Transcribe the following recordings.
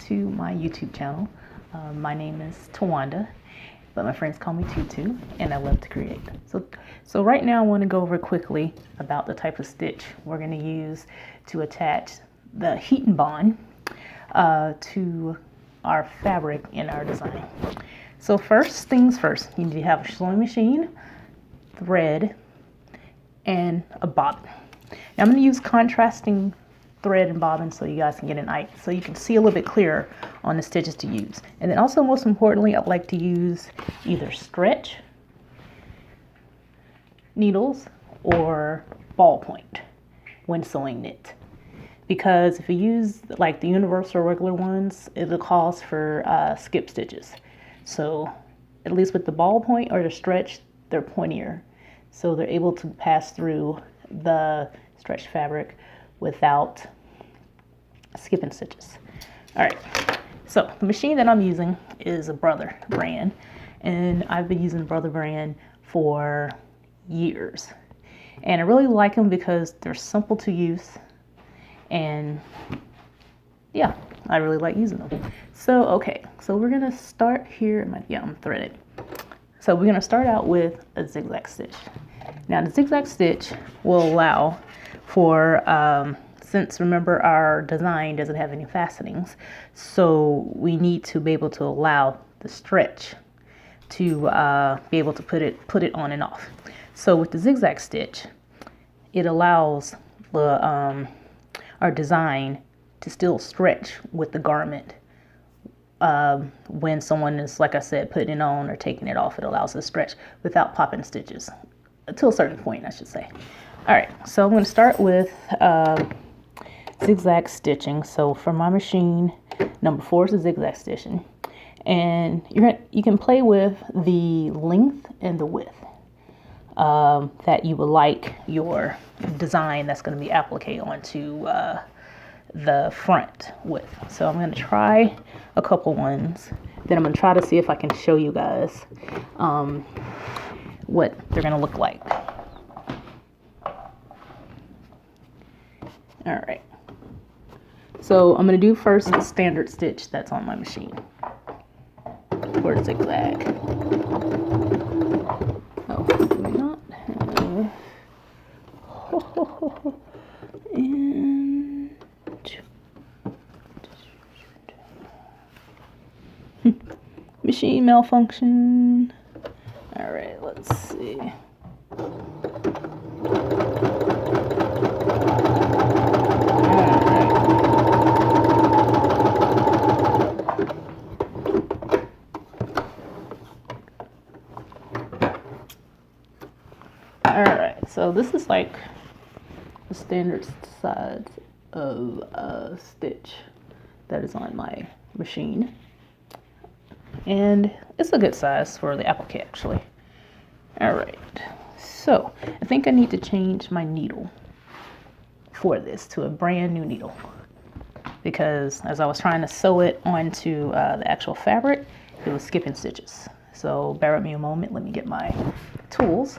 to my YouTube channel. My name is Tawanda, but my friends call me TuTu, and I love to create. So right now I want to go over quickly about the type of stitch we're going to use to attach the Heat-n-Bond to our fabric in our design. So first things first, you need to have a sewing machine, thread, and a bobbin. Now I'm going to use contrasting thread and bobbin so you guys can get an idea, so you can see a little bit clearer on the stitches to use. And then also, most importantly, I'd like to use either stretch needles or ballpoint when sewing knit, because if you use like the universal regular ones, it'll cause for skip stitches. So at least with the ballpoint or the stretch, they're pointier, so they're able to pass through the stretch fabric without skipping stitches. All right, so the machine that I'm using is a Brother brand, and I've been using Brother brand for years, and I really like them because they're simple to use, and yeah, I really like using them. So okay, so we're gonna start here. I'm threaded. So we're gonna start out with a zigzag stitch. Now the zigzag stitch will allow for, since remember our design doesn't have any fastenings, so we need to be able to allow the stretch to be able to put it on and off. So with the zigzag stitch, it allows the our design to still stretch with the garment. When someone is, like I said, putting it on or taking it off, it allows it to stretch without popping stitches, to a certain point, I should say. All right, so I'm going to start with zigzag stitching. So for my machine, number 4 is a zigzag stitching, and you can play with the length and the width that you would like your design that's going to be appliqued onto the front with. So I'm going to try a couple ones, then I'm going to try to see if I can show you guys what they're going to look like. All right, so I'm going to do first the standard stitch that's on my machine for the zigzag. Oh, do we not have... and machine malfunction. All right, let's see. Alright, so this is like the standard size of a stitch that is on my machine, and it's a good size for the applique actually. Alright, so I think I need to change my needle for this to a brand new needle, because as I was trying to sew it onto the actual fabric, it was skipping stitches. So bear with me a moment, let me get my tools.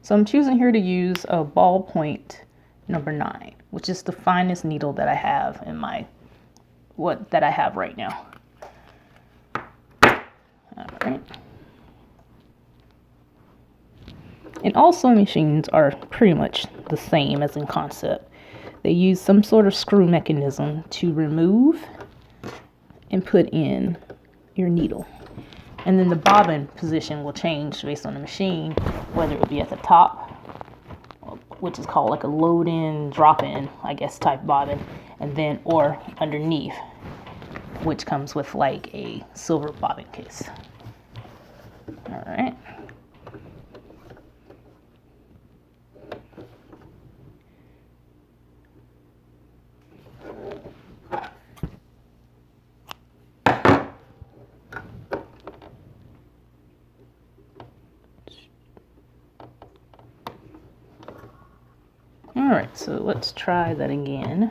So I'm choosing here to use a ballpoint number 9, which is the finest needle that I have in my that I have right now. All right. And all sewing machines are pretty much the same as in concept. They use some sort of screw mechanism to remove and put in your needle. And then the bobbin position will change based on the machine, whether it would be at the top, which is called like a load in, drop in, I guess, type bobbin, and then, or underneath, which comes with like a silver bobbin case. All right. right, so let's try that again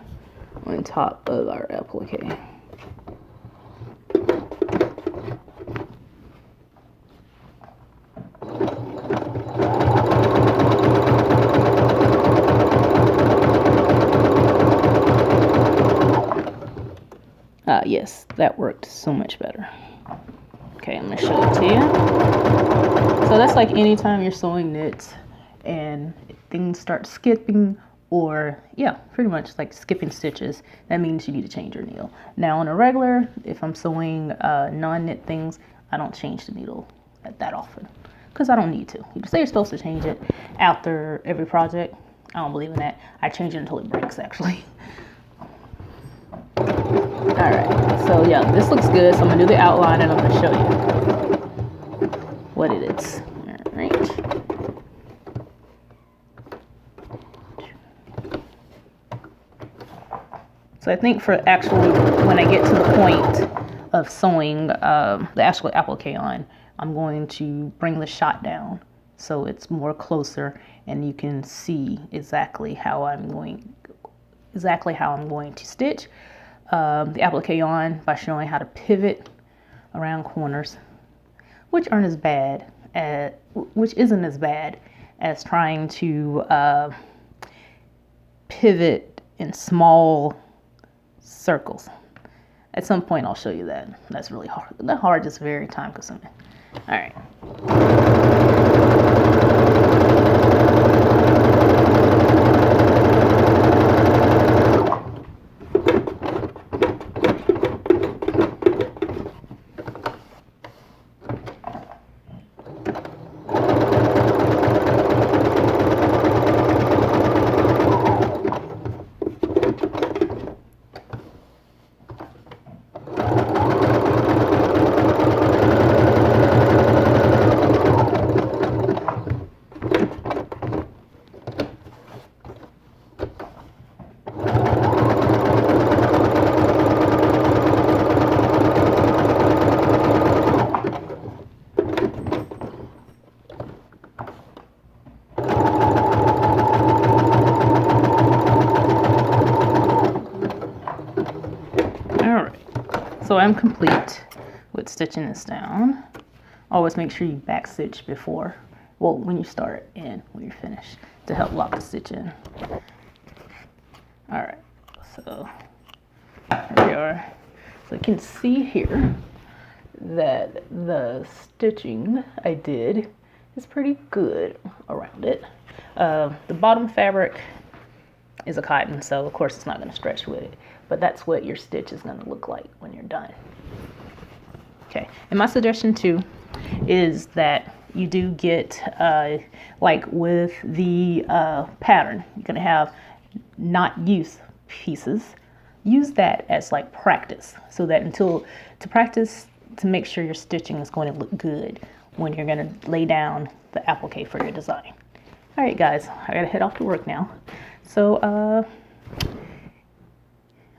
on top of our applique. Yes, that worked so much better. Okay, I'm gonna show it to you. So that's like anytime you're sewing knits and things start skipping, or yeah, pretty much like skipping stitches, that means you need to change your needle. Now on a regular, if I'm sewing non-knit things, I don't change the needle that often because I don't need to. You say you're supposed to change it after every project. I don't believe in that. I change it until it breaks, actually. All right, so yeah, this looks good. So I'm gonna do the outline and I'm gonna show you what it is. All right. So I think for actually when I get to the point of sewing the actual applique on, I'm going to bring the shot down so it's more closer and you can see exactly how I'm going to stitch the applique on by showing how to pivot around corners, which isn't as bad as trying to pivot in small circles. At some point I'll show you that. That's really hard. Not hard, just very time consuming. All right. So I'm complete with stitching this down. Always make sure you back stitch before, well, when you start and when you're finished to help lock the stitch in. All right, so here we are. So you can see here that the stitching I did is pretty good around it. The bottom fabric is a cotton, so of course it's not going to stretch with it, but that's what your stitch is going to look like when you're done. Okay, and my suggestion too is that you do get like with the pattern, you're going to have not use pieces. Use that as like practice, so that to practice to make sure your stitching is going to look good when you're going to lay down the applique for your design. All right, guys, I gotta head off to work now. So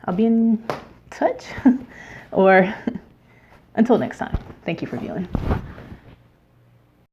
I'll be in touch or until next time. Thank you for viewing.